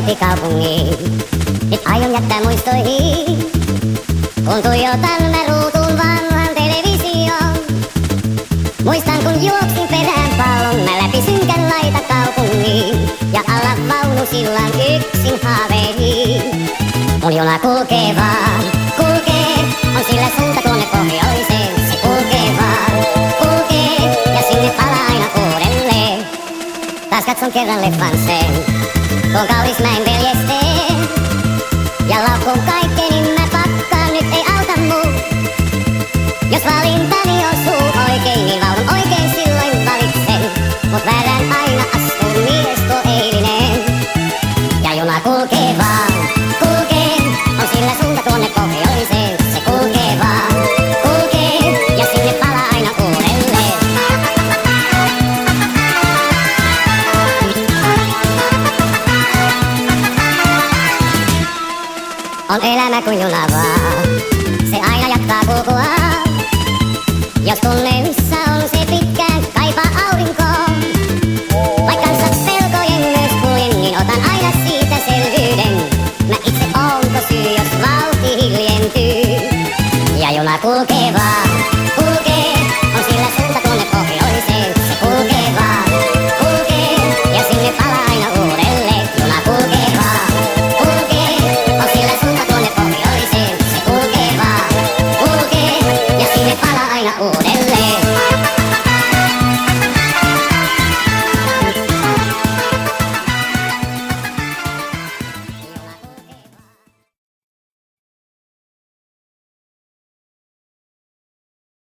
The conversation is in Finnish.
kotikaupungiin. Nyt aion jättää muistoihin, kun tuijotan mä ruutuun vanhan television. Muistan kun juoksin perään pallon mä läpi synkän laita kaupungiin. Ja alla vaunu sillan yksin haaveihin. Mun juna kulkee vaan, kulkee, on sillä suunta tuonne pohjoiseen. Se kulkee vaan, kulkee, ja sinne palaa aina uudelleen. Taas katson kerran leffan sen, tuon kaunis näin veljesteen. Ja laukkuun kaikkeni mä pakkaan, nyt ei auta muu. Jos valintani osuu oikein, niin vaunun oikein silloin valitsen. Mut väärään aina astuu mies tuo eilinen. Ja juna kulkee vaan, kulkee, on sillä suunta tuonne pohjoiseen. Se kulkee vaan, kulkee, ja sinne palaa aina uudelleen. On elämä kuin juna vaan, se aina jatkaa kulkua. Jos tunne missä on se pitkään kaipaa aurinkoon. Vaikka kanssa pelkojen myös kuljen, niin otan aina siitä selvyyden. Mä itse onko syy, jos vauhti hiljentyy. Ja juna kulkee vaan, kulkee, on sillä suunta tuonne pohjoiseen. Se kulkee vaan, kulkee, ja sinne palaa aina uudelleen. Juna kulkee vaan, kulkee, on sillä suunta tuonne pohjoiseen. Se kulkee vaan, kulkee, ja sinne palaa aina uudelleen.